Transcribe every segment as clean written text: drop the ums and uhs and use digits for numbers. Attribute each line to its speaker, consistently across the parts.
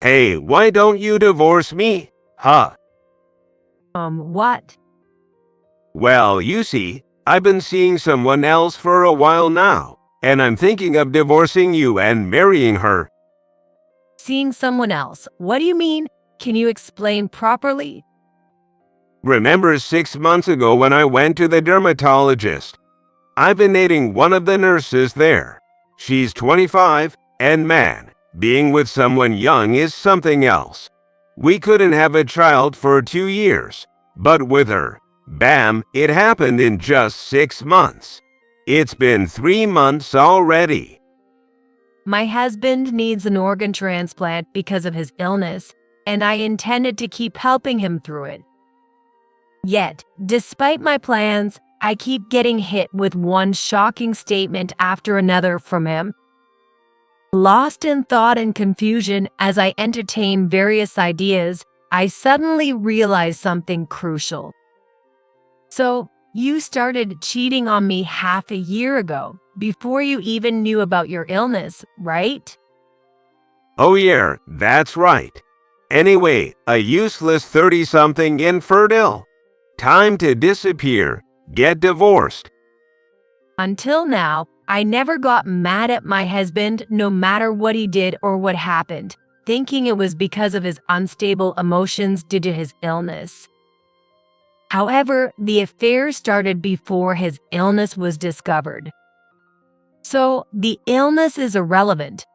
Speaker 1: Hey, why don't you divorce me? Huh?
Speaker 2: What?
Speaker 1: Well, you see, I've been seeing someone else for a while now, and I'm thinking of divorcing you and marrying her.
Speaker 2: Seeing someone else? What do you mean? Can you explain properly?
Speaker 1: Remember 6 months ago when I went to the dermatologist? I've been dating one of the nurses there. She's 25, and man, being with someone young is something else. We couldn't have a child for 2 years, but with her, bam, it happened in just 6 months. It's been 3 months already.
Speaker 2: My husband needs an organ transplant because of his illness, and I intended to keep helping him through it. Yet, despite my plans, I keep getting hit with one shocking statement after another from him. Lost in thought and confusion as I entertain various ideas, I suddenly realize something crucial. So, you started cheating on me half a year ago, before you even knew about your illness, right?
Speaker 1: Oh yeah, that's right. Anyway, a useless 30-something infertile. Time to disappear, get divorced.
Speaker 2: Until now, I never got mad at my husband no matter what he did or what happened, thinking it was because of his unstable emotions due to his illness. However, the affair started before his illness was discovered. So, the illness is irrelevant.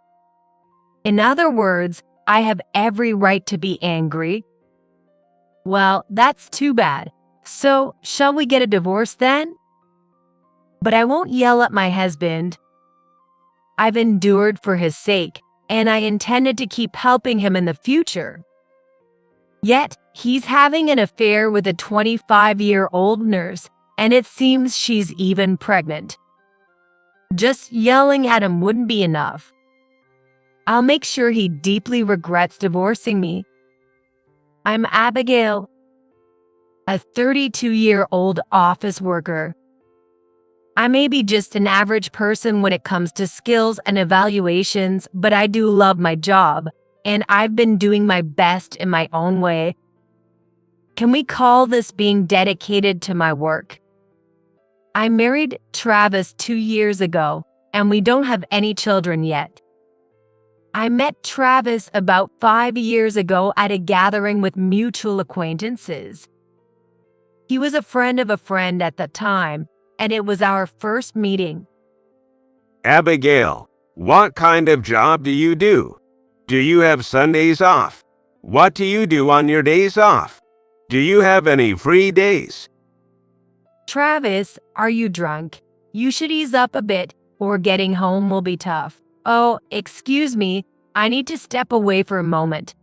Speaker 2: In other words, I have every right to be angry. Well, that's too bad. So, shall we get a divorce then? But I won't yell at my husband. I've endured for his sake, and I intended to keep helping him in the future. Yet, he's having an affair with a 25-year-old nurse, and it seems she's even pregnant. Just yelling at him wouldn't be enough. I'll make sure he deeply regrets divorcing me. I'm Abigail, a 32-year-old office worker. I may be just an average person when it comes to skills and evaluations, but I do love my job, and I've been doing my best in my own way. Can we call this being dedicated to my work? I married Travis 2 years ago, and we don't have any children yet. I met Travis about 5 years ago at a gathering with mutual acquaintances. He was a friend of a friend at the time, and it was our first meeting.
Speaker 1: Abigail, what kind of job do you do? Do you have Sundays off? What do you do on your days off? Do you have any free days?
Speaker 2: Travis, are you drunk? You should ease up a bit, or getting home will be tough. Oh, excuse me, I need to step away for a moment.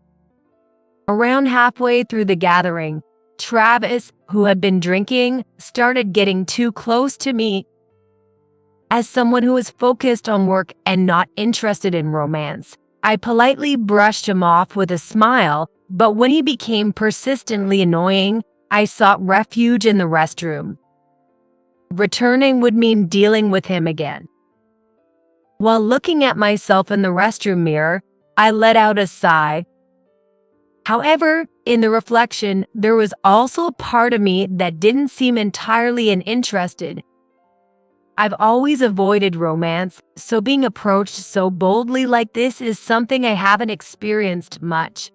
Speaker 2: Around halfway through the gathering, Travis, who had been drinking, started getting too close to me. As someone who is focused on work and not interested in romance, I politely brushed him off with a smile, but when he became persistently annoying, I sought refuge in the restroom. Returning would mean dealing with him again. While looking at myself in the restroom mirror, I let out a sigh. However, in the reflection, there was also a part of me that didn't seem entirely uninterested. I've always avoided romance, so being approached so boldly like this is something I haven't experienced much.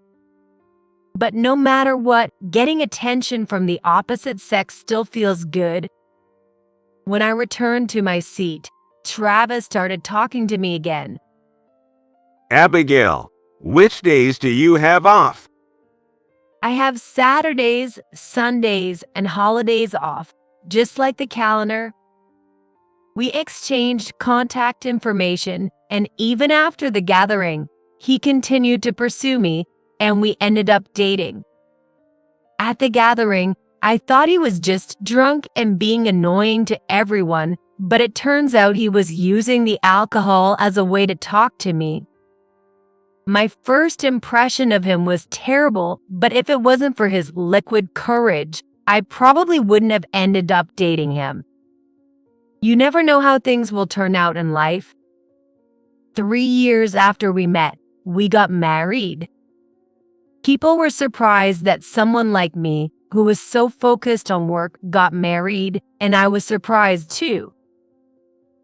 Speaker 2: But no matter what, getting attention from the opposite sex still feels good. When I returned to my seat, Travis started talking to me again.
Speaker 1: Abigail, which days do you have off?
Speaker 2: I have Saturdays, Sundays, and holidays off, just like the calendar. We exchanged contact information, and even after the gathering, he continued to pursue me, and we ended up dating. At the gathering, I thought he was just drunk and being annoying to everyone, but it turns out he was using the alcohol as a way to talk to me. My first impression of him was terrible, but if it wasn't for his liquid courage, I probably wouldn't have ended up dating him. You never know how things will turn out in life. 3 years after we met, we got married. People were surprised that someone like me, who was so focused on work, got married, and I was surprised too.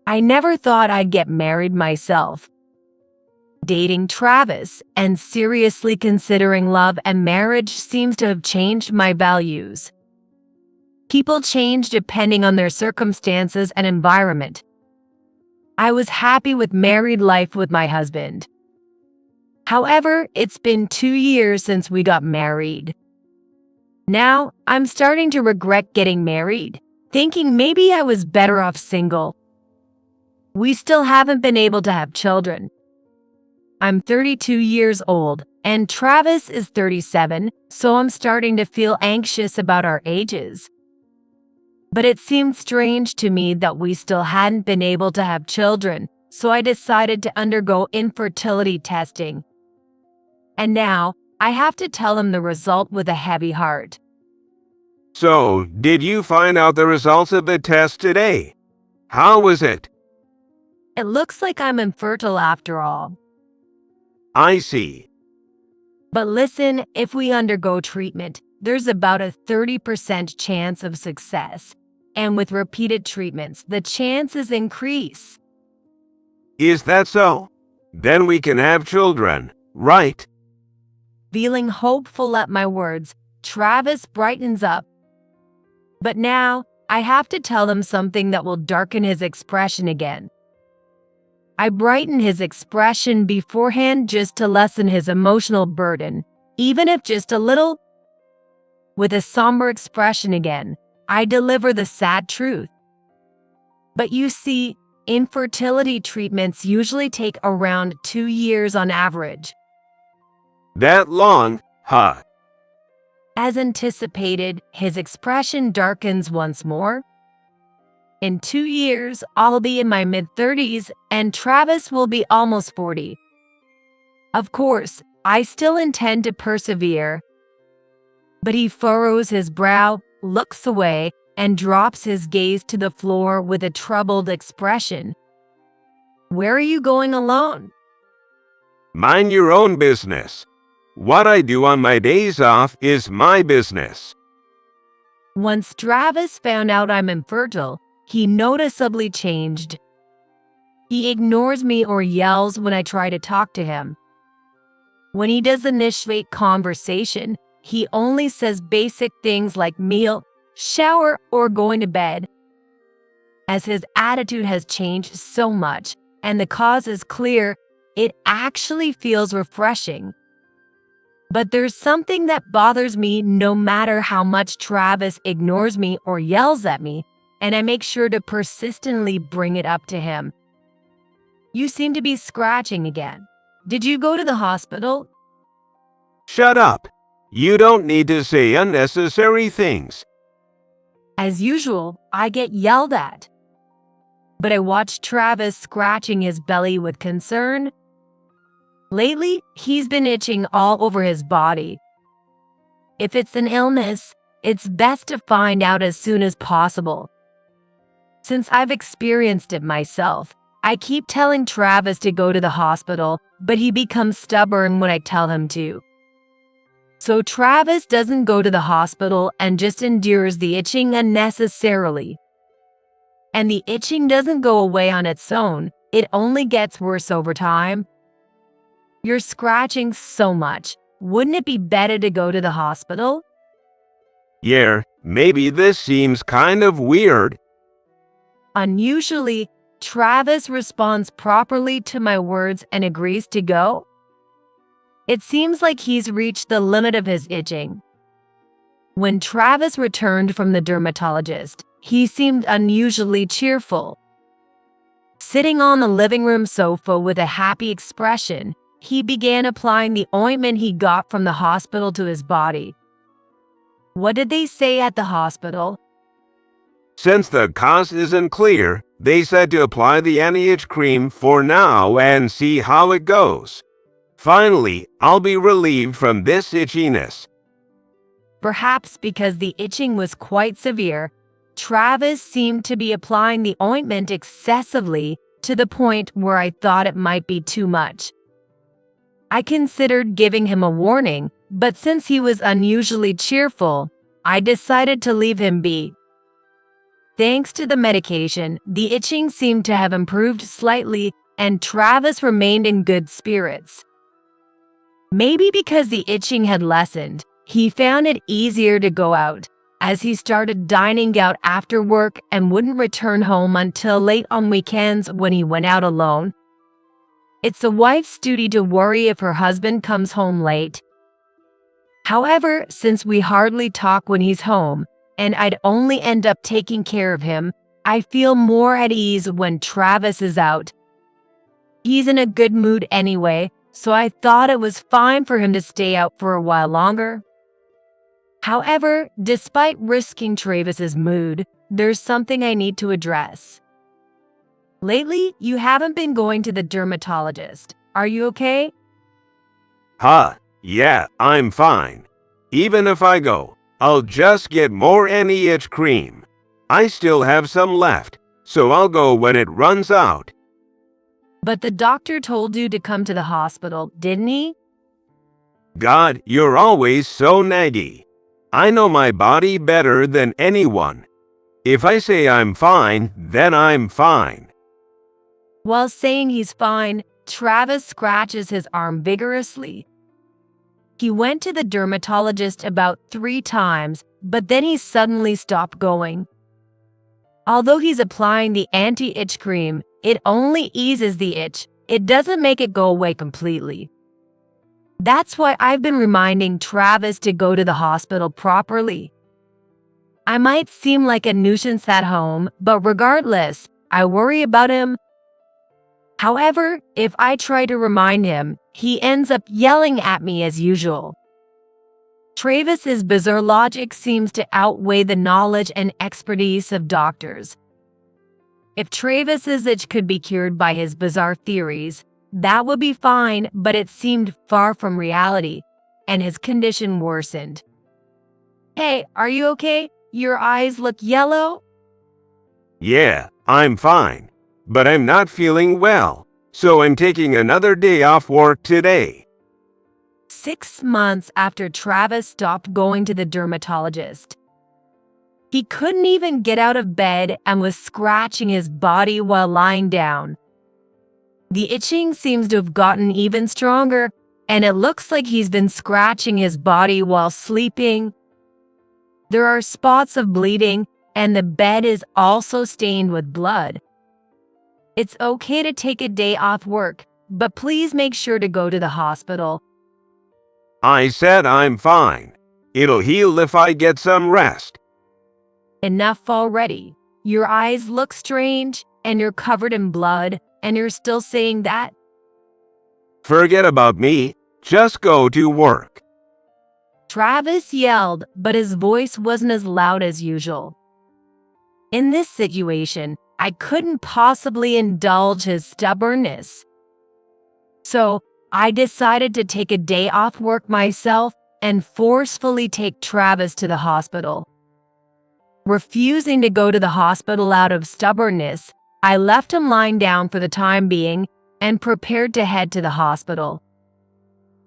Speaker 2: I never thought I'd get married myself. Dating Travis and seriously considering love and marriage seems to have changed my values. People change depending on their circumstances and environment. I was happy with married life with my husband. However, it's been 2 years since we got married. Now, I'm starting to regret getting married, thinking maybe I was better off single. We still haven't been able to have children. I'm 32 years old, and Travis is 37, so I'm starting to feel anxious about our ages. But it seemed strange to me that we still hadn't been able to have children, so I decided to undergo infertility testing. And now, I have to tell him the result with a heavy heart.
Speaker 1: So, did you find out the results of the test today? How was it?
Speaker 2: It looks like I'm infertile after all.
Speaker 1: I see.
Speaker 2: But listen, if we undergo treatment, there's about a 30% chance of success. And with repeated treatments, the chances increase.
Speaker 1: Is that so? Then we can have children, right?
Speaker 2: Feeling hopeful at my words, Travis brightens up. But now, I have to tell him something that will darken his expression again. I brighten his expression beforehand just to lessen his emotional burden, even if just a little. With a somber expression again, I deliver the sad truth. But you see, infertility treatments usually take around 2 years on average.
Speaker 1: That long, huh?
Speaker 2: As anticipated, his expression darkens once more. In 2 years, I'll be in my mid-30s, and Travis will be almost 40. Of course, I still intend to persevere. But he furrows his brow, looks away, and drops his gaze to the floor with a troubled expression. Where are you going alone?
Speaker 1: Mind your own business. What I do on my days off is my business.
Speaker 2: Once Travis found out I'm infertile, he noticeably changed. He ignores me or yells when I try to talk to him. When he does initiate conversation, he only says basic things like meal, shower, or going to bed. As his attitude has changed so much, and the cause is clear, it actually feels refreshing. But there's something that bothers me no matter how much Travis ignores me or yells at me, and I make sure to persistently bring it up to him. You seem to be scratching again. Did you go to the hospital?
Speaker 1: Shut up. You don't need to say unnecessary things.
Speaker 2: As usual, I get yelled at. But I watch Travis scratching his belly with concern. Lately, he's been itching all over his body. If it's an illness, it's best to find out as soon as possible. Since I've experienced it myself, I keep telling Travis to go to the hospital, but he becomes stubborn when I tell him to. So Travis doesn't go to the hospital and just endures the itching unnecessarily. And the itching doesn't go away on its own, it only gets worse over time. You're scratching so much. Wouldn't it be better to go to the hospital?
Speaker 1: Yeah, maybe this seems kind of weird.
Speaker 2: Unusually, Travis responds properly to my words and agrees to go. It seems like he's reached the limit of his itching. When Travis returned from the dermatologist, he seemed unusually cheerful. Sitting on the living room sofa with a happy expression, he began applying the ointment he got from the hospital to his body. What did they say at the hospital?
Speaker 1: Since the cause isn't clear, they said to apply the anti-itch cream for now and see how it goes. Finally, I'll be relieved from this itchiness.
Speaker 2: Perhaps because the itching was quite severe, Travis seemed to be applying the ointment excessively to the point where I thought it might be too much. I considered giving him a warning, but since he was unusually cheerful, I decided to leave him be. Thanks to the medication, the itching seemed to have improved slightly, and Travis remained in good spirits. Maybe because the itching had lessened, he found it easier to go out, as he started dining out after work and wouldn't return home until late on weekends when he went out alone. It's a wife's duty to worry if her husband comes home late. However, since we hardly talk when he's home, and I'd only end up taking care of him, I feel more at ease when Travis is out. He's in a good mood anyway, so I thought it was fine for him to stay out for a while longer. However, despite risking Travis's mood, there's something I need to address. Lately, you haven't been going to the dermatologist. Are you okay?
Speaker 1: Yeah, I'm fine. Even if I go, I'll just get more anti-itch cream. I still have some left, so I'll go when it runs out.
Speaker 2: But the doctor told you to come to the hospital, didn't he?
Speaker 1: God, you're always so naggy. I know my body better than anyone. If I say I'm fine, then I'm fine.
Speaker 2: While saying he's fine, Travis scratches his arm vigorously. He went to the dermatologist about 3 times, but then he suddenly stopped going. Although he's applying the anti-itch cream, it only eases the itch. It doesn't make it go away completely. That's why I've been reminding Travis to go to the hospital properly. I might seem like a nuisance at home, but regardless, I worry about him. However, if I try to remind him, he ends up yelling at me as usual. Travis's bizarre logic seems to outweigh the knowledge and expertise of doctors. If Travis's itch could be cured by his bizarre theories, that would be fine, but it seemed far from reality, and his condition worsened. Hey, are you okay? Your eyes look yellow?
Speaker 1: Yeah, I'm fine. But I'm not feeling well, so I'm taking another day off work today.
Speaker 2: 6 months after Travis stopped going to the dermatologist. He couldn't even get out of bed and was scratching his body while lying down. The itching seems to have gotten even stronger, and it looks like he's been scratching his body while sleeping. There are spots of bleeding, and the bed is also stained with blood. It's okay to take a day off work, but please make sure to go to the hospital.
Speaker 1: I said I'm fine. It'll heal if I get some rest.
Speaker 2: Enough already. Your eyes look strange, and you're covered in blood, and you're still saying that?
Speaker 1: Forget about me. Just go to work.
Speaker 2: Travis yelled, but his voice wasn't as loud as usual. In this situation, I couldn't possibly indulge his stubbornness. So, I decided to take a day off work myself and forcefully take Travis to the hospital. Refusing to go to the hospital out of stubbornness, I left him lying down for the time being and prepared to head to the hospital.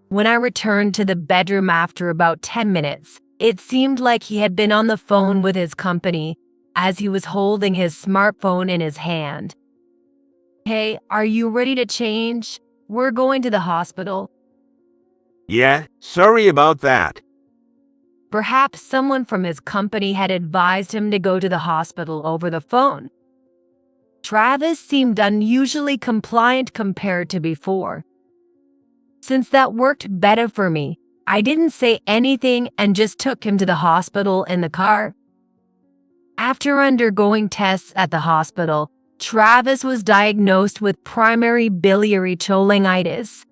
Speaker 2: When I returned to the bedroom after about 10 minutes, it seemed like he had been on the phone with his company as he was holding his smartphone in his hand. Hey, are you ready to change? We're going to the hospital.
Speaker 1: Yeah, sorry about that.
Speaker 2: Perhaps someone from his company had advised him to go to the hospital over the phone. Travis seemed unusually compliant compared to before. Since that worked better for me, I didn't say anything and just took him to the hospital in the car. After undergoing tests at the hospital, Travis was diagnosed with primary biliary cholangitis.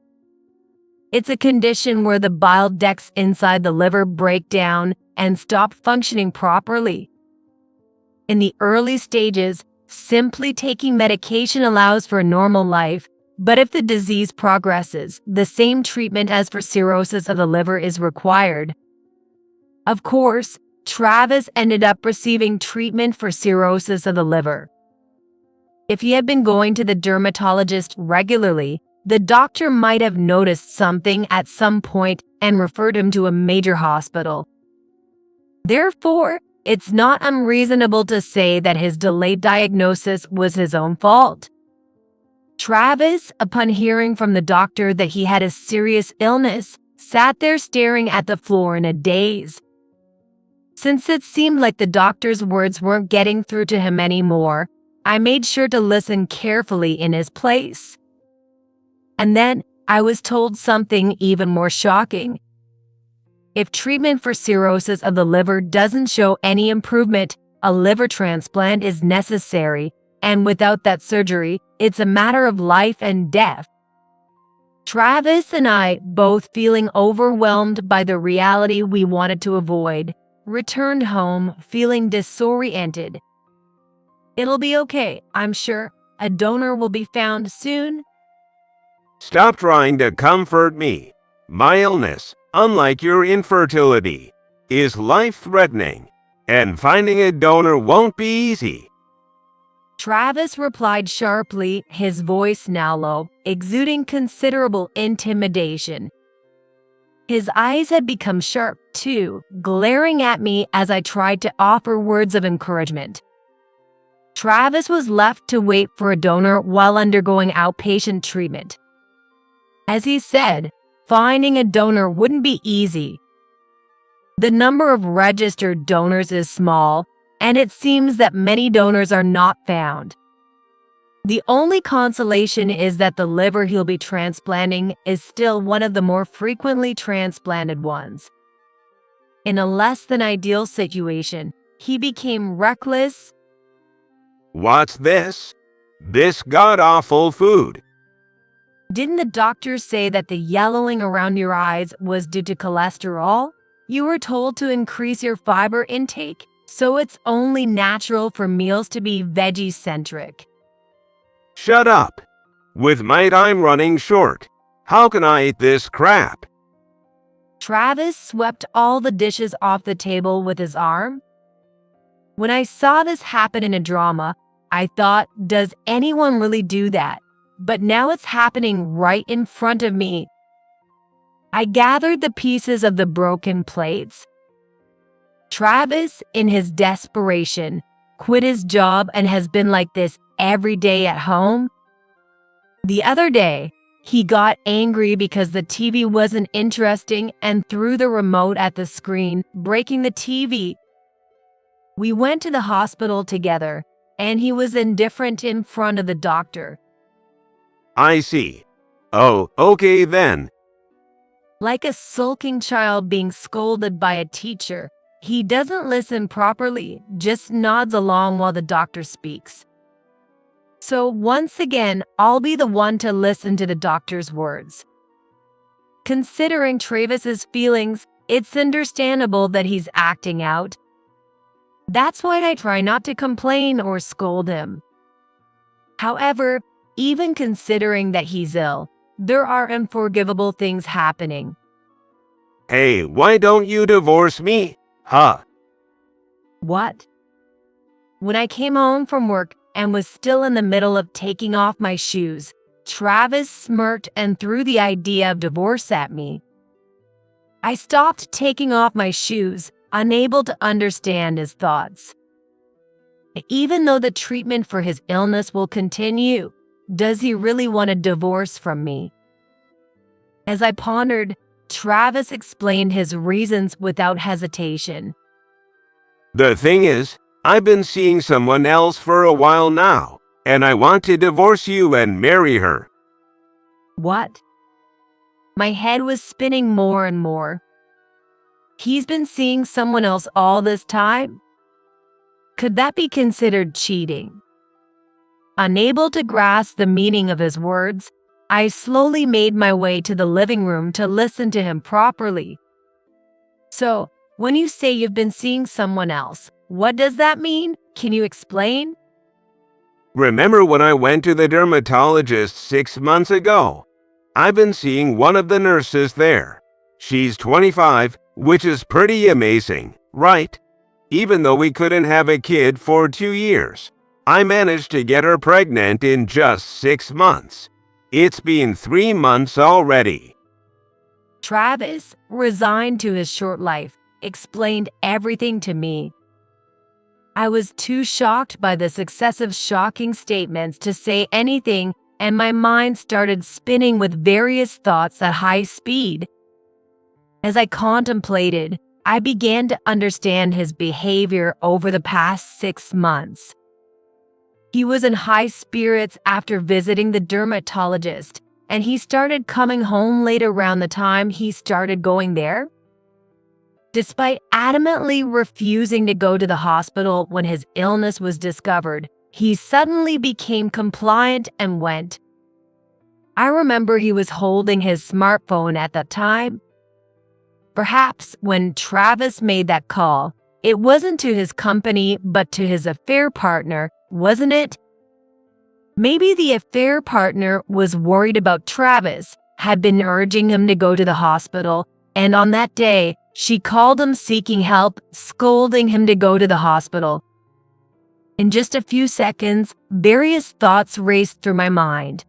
Speaker 2: It's a condition where the bile ducts inside the liver break down and stop functioning properly. In the early stages, simply taking medication allows for a normal life, but if the disease progresses, the same treatment as for cirrhosis of the liver is required. Of course, Travis ended up receiving treatment for cirrhosis of the liver. If he had been going to the dermatologist regularly, The doctor might have noticed something at some point and referred him to a major hospital. Therefore, it's not unreasonable to say that his delayed diagnosis was his own fault. Travis, upon hearing from the doctor that he had a serious illness, sat there staring at the floor in a daze. Since it seemed like the doctor's words weren't getting through to him anymore, I made sure to listen carefully in his place. And then I was told something even more shocking. If treatment for cirrhosis of the liver doesn't show any improvement, a liver transplant is necessary, and without that surgery, it's a matter of life and death. Travis and I, both feeling overwhelmed by the reality we wanted to avoid, returned home feeling disoriented. It'll be okay, I'm sure. A donor will be found soon.
Speaker 1: Stop trying to comfort me. My illness, unlike your infertility, is life-threatening, and finding a donor won't be easy.
Speaker 2: Travis replied sharply, his voice now low, exuding considerable intimidation. His eyes had become sharp, too, glaring at me as I tried to offer words of encouragement. Travis was left to wait for a donor while undergoing outpatient treatment. As he said, finding a donor wouldn't be easy. The number of registered donors is small, and it seems that many donors are not found. The only consolation is that the liver he'll be transplanting is still one of the more frequently transplanted ones. In a less than ideal situation, he became reckless.
Speaker 1: What's this? This god-awful food.
Speaker 2: Didn't the doctor say that the yellowing around your eyes was due to cholesterol? You were told to increase your fiber intake, so it's only natural for meals to be veggie-centric.
Speaker 1: Shut up. With my time running short, how can I eat this crap?
Speaker 2: Travis swept all the dishes off the table with his arm. When I saw this happen in a drama, I thought, does anyone really do that? But now it's happening right in front of me. I gathered the pieces of the broken plates. Travis, in his desperation, quit his job and has been like this every day at home. The other day, he got angry because the TV wasn't interesting and threw the remote at the screen, breaking the TV. We went to the hospital together, and he was indifferent in front of the doctor.
Speaker 1: I see. Oh, okay then.
Speaker 2: Like a sulking child being scolded by a teacher, he doesn't listen properly, just nods along while the doctor speaks. So once again, I'll be the one to listen to the doctor's words. Considering Travis's feelings, it's understandable that he's acting out. That's why I try not to complain or scold him. However, even considering that he's ill, there are unforgivable things happening.
Speaker 1: Hey, why don't you divorce me? Huh?
Speaker 2: What? When I came home from work and was still in the middle of taking off my shoes, Travis smirked and threw the idea of divorce at me. I stopped taking off my shoes, unable to understand his thoughts. Even though the treatment for his illness will continue, does he really want a divorce from me? As I pondered, Travis explained his reasons without hesitation.
Speaker 1: The thing is, I've been seeing someone else for a while now, and I want to divorce you and marry her.
Speaker 2: What? My head was spinning more and more. He's been seeing someone else all this time? Could that be considered cheating? Unable to grasp the meaning of his words, I slowly made my way to the living room to listen to him properly. So, when you say you've been seeing someone else, what does that mean? Can you explain?
Speaker 1: Remember when I went to the dermatologist 6 months ago? I've been seeing one of the nurses there. She's 25, which is pretty amazing, right? Even though we couldn't have a kid for 2 years, I managed to get her pregnant in just 6 months. It's been 3 months already.
Speaker 2: Travis, resigned to his short life, explained everything to me. I was too shocked by the successive shocking statements to say anything, and my mind started spinning with various thoughts at high speed. As I contemplated, I began to understand his behavior over the past 6 months. He was in high spirits after visiting the dermatologist, and he started coming home late around the time he started going there. Despite adamantly refusing to go to the hospital when his illness was discovered, he suddenly became compliant and went. I remember he was holding his smartphone at that time. Perhaps when Travis made that call, it wasn't to his company but to his affair partner, wasn't it? Maybe the affair partner was worried about Travis, had been urging him to go to the hospital, and on that day, she called him seeking help, scolding him to go to the hospital. In just a few seconds, various thoughts raced through my mind.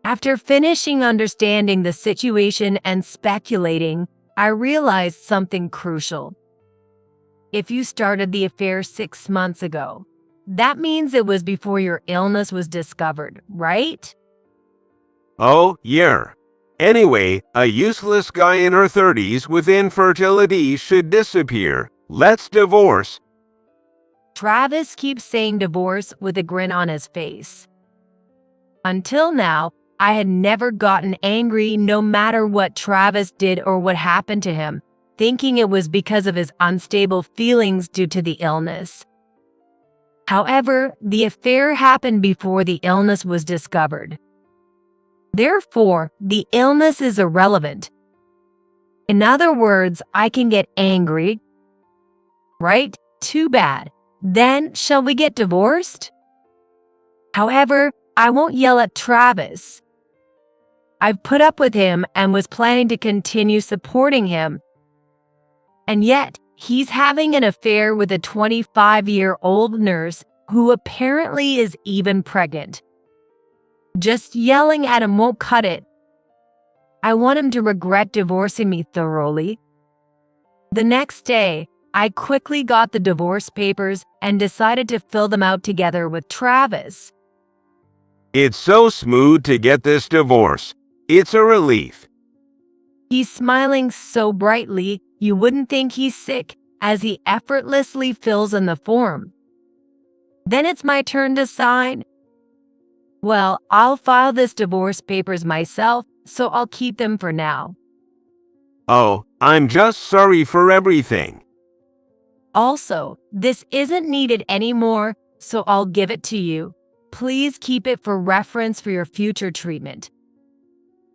Speaker 2: After finishing understanding the situation and speculating, I realized something crucial. If you started the affair 6 months ago, that means it was before your illness was discovered, right?
Speaker 1: Oh, yeah. Anyway, a useless guy in her 30s with infertility should disappear. Let's divorce.
Speaker 2: Travis keeps saying divorce with a grin on his face. Until now, I had never gotten angry no matter what Travis did or what happened to him, thinking it was because of his unstable feelings due to the illness. However, the affair happened before the illness was discovered. Therefore, the illness is irrelevant. In other words, I can get angry, right? Too bad. Then, shall we get divorced? However, I won't yell at Travis. I've put up with him and was planning to continue supporting him. And yet, he's having an affair with a 25-year-old nurse who apparently is even pregnant. Just yelling at him won't cut it. I want him to regret divorcing me thoroughly. The next day, I quickly got the divorce papers and decided to fill them out together with Travis.
Speaker 1: It's so smooth to get this divorce. It's a relief.
Speaker 2: He's smiling so brightly, you wouldn't think he's sick as he effortlessly fills in the form. Then it's my turn to sign. Well, I'll file this divorce papers myself, so I'll keep them for now.
Speaker 1: Oh, I'm just sorry for everything.
Speaker 2: Also, this isn't needed anymore, so I'll give it to you. Please keep it for reference for your future treatment.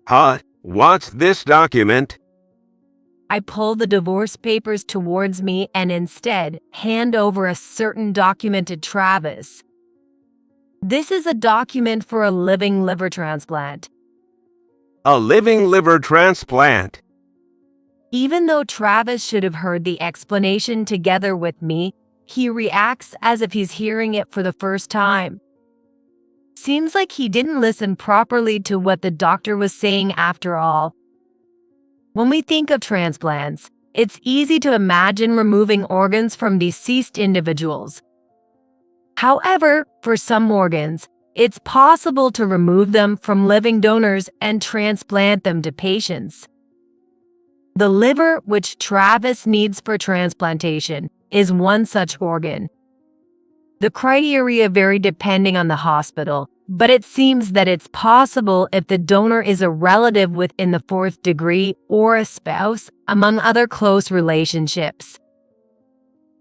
Speaker 1: Huh? What's this document?
Speaker 2: I pull the divorce papers towards me and instead hand over a certain document to Travis. This is a document for a living liver transplant.
Speaker 1: A living liver transplant?
Speaker 2: Even though Travis should have heard the explanation together with me, he reacts as if he's hearing it for the first time. Seems like he didn't listen properly to what the doctor was saying after all. When we think of transplants, it's easy to imagine removing organs from deceased individuals. However, for some organs, it's possible to remove them from living donors and transplant them to patients. The liver, which Travis needs for transplantation, is one such organ. The criteria vary depending on the hospital, but it seems that it's possible if the donor is a relative within the 4th degree or a spouse, among other close relationships.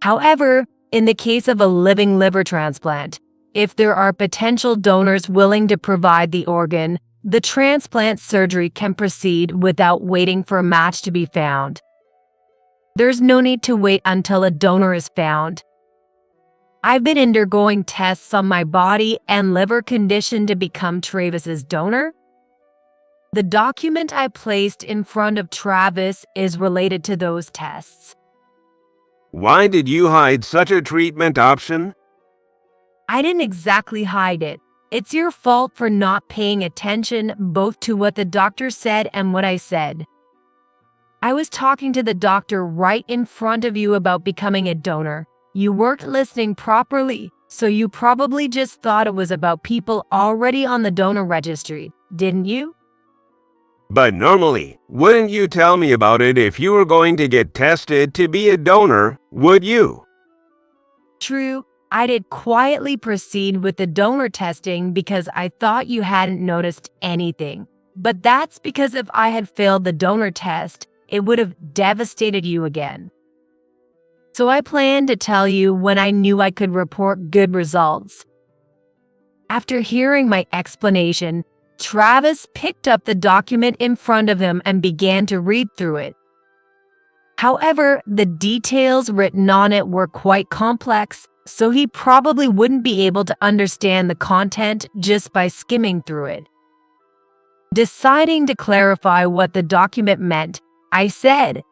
Speaker 2: However, in the case of a living liver transplant, if there are potential donors willing to provide the organ, the transplant surgery can proceed without waiting for a match to be found. There's no need to wait until a donor is found. I've been undergoing tests on my body and liver condition to become Travis's donor. The document I placed in front of Travis is related to those tests.
Speaker 1: Why did you hide such a treatment option?
Speaker 2: I didn't exactly hide it. It's your fault for not paying attention both to what the doctor said and what I said. I was talking to the doctor right in front of you about becoming a donor. You weren't listening properly, so you probably just thought it was about people already on the donor registry, didn't you?
Speaker 1: But normally, wouldn't you tell me about it if you were going to get tested to be a donor, would you?
Speaker 2: True, I did quietly proceed with the donor testing because I thought you hadn't noticed anything. But that's because if I had failed the donor test, it would have devastated you again. So I planned to tell you when I knew I could report good results. After hearing my explanation, Travis picked up the document in front of him and began to read through it. However, the details written on it were quite complex, so he probably wouldn't be able to understand the content just by skimming through it. Deciding to clarify what the document meant, I said,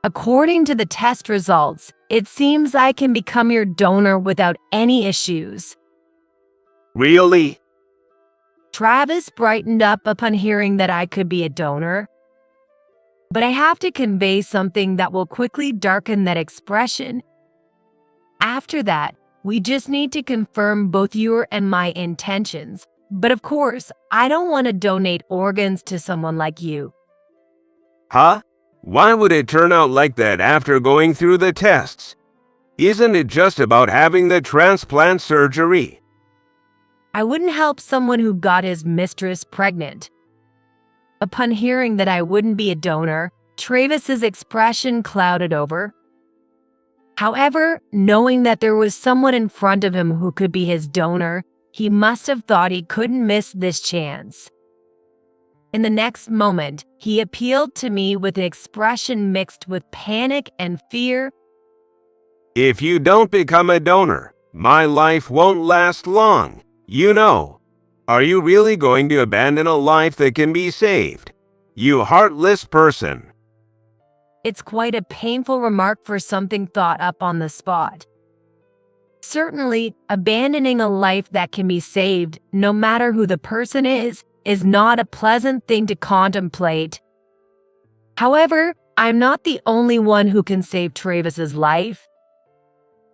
Speaker 2: "According to the test results, it seems I can become your donor without any issues."
Speaker 1: Really?
Speaker 2: Travis brightened up upon hearing that I could be a donor. But I have to convey something that will quickly darken that expression. After that, we just need to confirm both your and my intentions. But of course, I don't want to donate organs to someone like you.
Speaker 1: Huh? Why would it turn out like that after going through the tests? Isn't it just about having the transplant surgery?
Speaker 2: I wouldn't help someone who got his mistress pregnant. Upon hearing that I wouldn't be a donor, Travis's expression clouded over. However, knowing that there was someone in front of him who could be his donor, he must have thought he couldn't miss this chance. In the next moment, he appealed to me with an expression mixed with panic and fear.
Speaker 1: If you don't become a donor, my life won't last long. You know. Are you really going to abandon a life that can be saved? You heartless person.
Speaker 2: It's quite a painful remark for something thought up on the spot. Certainly, abandoning a life that can be saved, no matter who the person is not a pleasant thing to contemplate. However, I'm not the only one who can save Travis's life.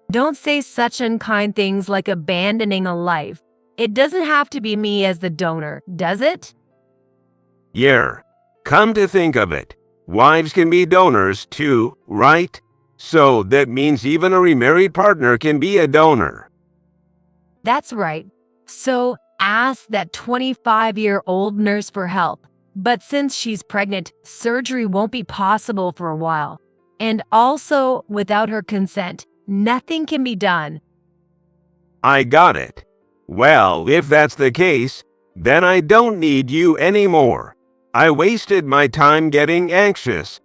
Speaker 2: Don't say such unkind things like abandoning a life. It doesn't have to be me as the donor, does it?
Speaker 1: Yeah. Come to think of it, wives can be donors too, right? So that means even a remarried partner can be a donor.
Speaker 2: That's right. So ask that 25-year-old nurse for help. But since she's pregnant, surgery won't be possible for a while. And also, without her consent, nothing can be done.
Speaker 1: I got it. Well, if that's the case, then I don't need you anymore. I wasted my time getting anxious.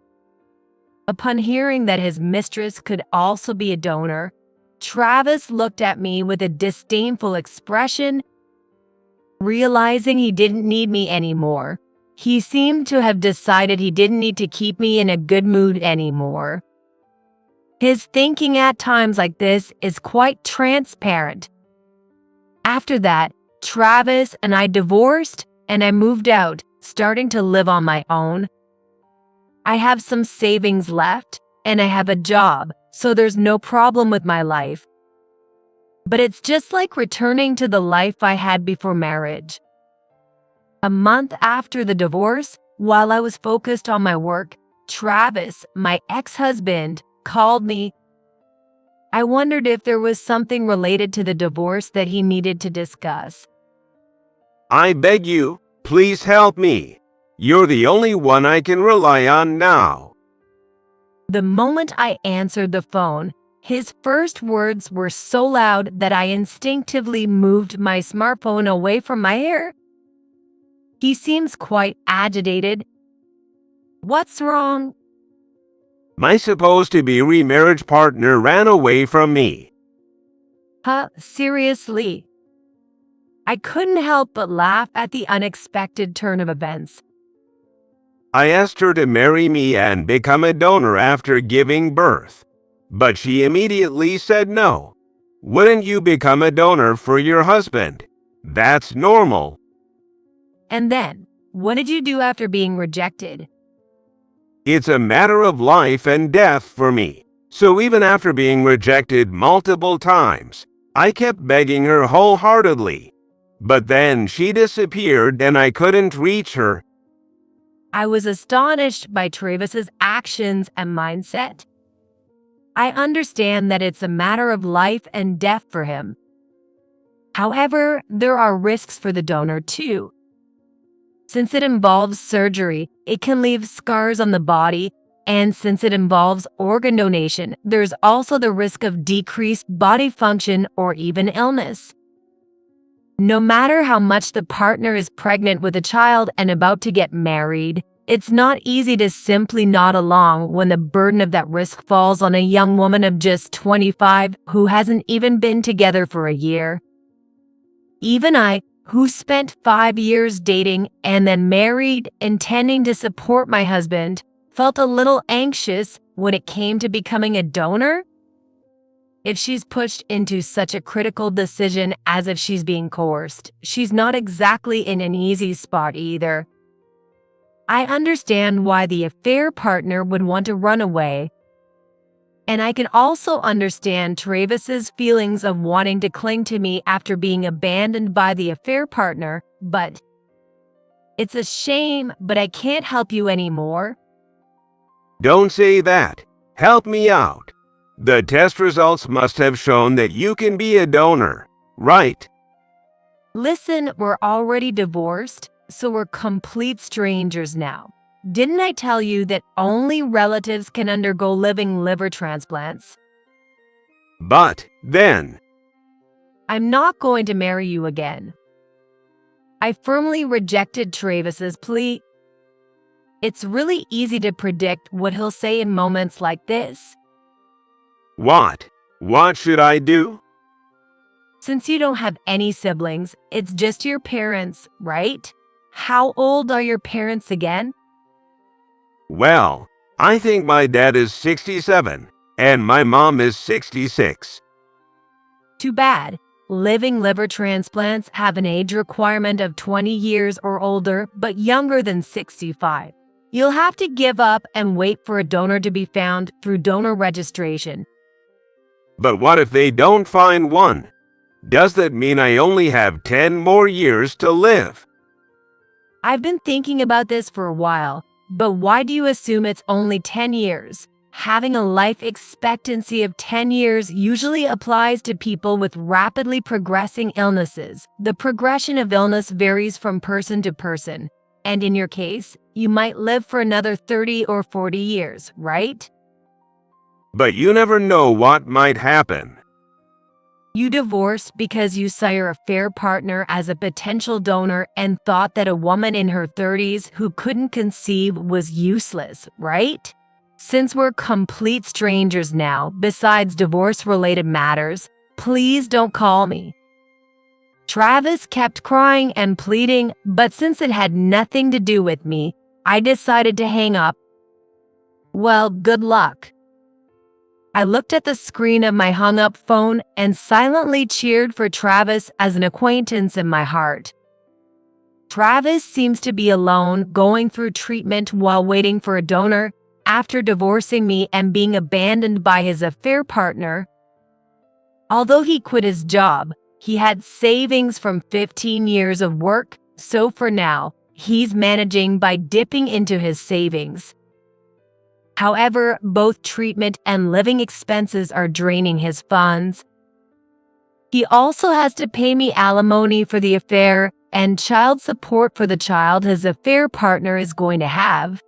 Speaker 2: Upon hearing that his mistress could also be a donor, Travis looked at me with a disdainful expression. Realizing he didn't need me anymore, he seemed to have decided he didn't need to keep me in a good mood anymore. His thinking at times like this is quite transparent. After that, Travis and I divorced and I moved out, starting to live on my own. I have some savings left and I have a job, so there's no problem with my life. But it's just like returning to the life I had before marriage. A month after the divorce, while I was focused on my work, Travis, my ex-husband, called me. I wondered if there was something related to the divorce that he needed to discuss.
Speaker 1: I beg you, please help me. You're the only one I can rely on now.
Speaker 2: The moment I answered the phone, his first words were so loud that I instinctively moved my smartphone away from my ear. He seems quite agitated. What's wrong?
Speaker 1: My supposed-to-be remarriage partner ran away from me.
Speaker 2: Huh, seriously? I couldn't help but laugh at the unexpected turn of events.
Speaker 1: I asked her to marry me and become a donor after giving birth, but she immediately said no. Wouldn't you become a donor for your husband? That's normal.
Speaker 2: And then, what did you do after being rejected?
Speaker 1: It's a matter of life and death for me. So even after being rejected multiple times, I kept begging her wholeheartedly. But then she disappeared and I couldn't reach her.
Speaker 2: I was astonished by Travis's actions and mindset. I understand that it's a matter of life and death for him. However, there are risks for the donor too. Since it involves surgery, it can leave scars on the body, and since it involves organ donation, there's also the risk of decreased body function or even illness. No matter how much the partner is pregnant with a child and about to get married, it's not easy to simply nod along when the burden of that risk falls on a young woman of just 25 who hasn't even been together for a year. Even I, who spent 5 years dating and then married, intending to support my husband, felt a little anxious when it came to becoming a donor. If she's pushed into such a critical decision as if she's being coerced, she's not exactly in an easy spot either. I understand why the affair partner would want to run away. And I can also understand Travis's feelings of wanting to cling to me after being abandoned by the affair partner, but it's a shame, but I can't help you anymore.
Speaker 1: Don't say that. Help me out. The test results must have shown that you can be a donor, right?
Speaker 2: Listen, we're already divorced, so we're complete strangers now. Didn't I tell you that only relatives can undergo living liver transplants?
Speaker 1: But then,
Speaker 2: I'm not going to marry you again. I firmly rejected Travis's plea. It's really easy to predict what he'll say in moments like this.
Speaker 1: what? What should I do?
Speaker 2: Since you don't have any siblings, it's just your parents, right? How old are your parents again?
Speaker 1: Well, I think my dad is 67 and my mom is 66.
Speaker 2: Too bad. Living liver transplants have an age requirement of 20 years or older, but younger than 65. You'll have to give up and wait for a donor to be found through donor registration.
Speaker 1: But what if they don't find one? Does that mean I only have 10 more years to live?
Speaker 2: I've been thinking about this for a while, but why do you assume it's only 10 years? Having a life expectancy of 10 years usually applies to people with rapidly progressing illnesses. The progression of illness varies from person to person, and in your case, you might live for another 30 or 40 years, right?
Speaker 1: But you never know what might happen.
Speaker 2: You divorced because you saw your affair partner as a potential donor and thought that a woman in her 30s who couldn't conceive was useless, right? Since we're complete strangers now, besides divorce-related matters, please don't call me. Travis kept crying and pleading, but since it had nothing to do with me, I decided to hang up. Well, good luck. I looked at the screen of my hung-up phone and silently cheered for Travis as an acquaintance in my heart. Travis seems to be alone, going through treatment while waiting for a donor, after divorcing me and being abandoned by his affair partner. Although he quit his job, he had savings from 15 years of work, so for now, he's managing by dipping into his savings. However, both treatment and living expenses are draining his funds. He also has to pay me alimony for the affair and child support for the child his affair partner is going to have.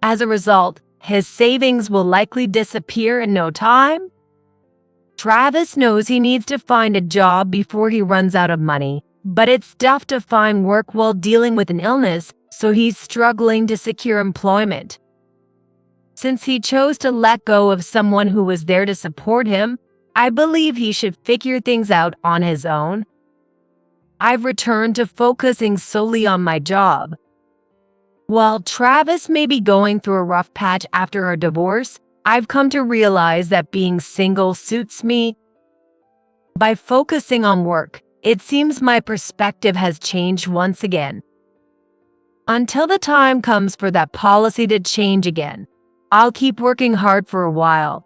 Speaker 2: As a result, his savings will likely disappear in no time. Travis knows he needs to find a job before he runs out of money, but it's tough to find work while dealing with an illness, so he's struggling to secure employment. Since he chose to let go of someone who was there to support him, I believe he should figure things out on his own. I've returned to focusing solely on my job. While Travis may be going through a rough patch after our divorce, I've come to realize that being single suits me. By focusing on work, It seems my perspective has changed once again. Until the time comes for that policy to change again, I'll keep working hard for a while,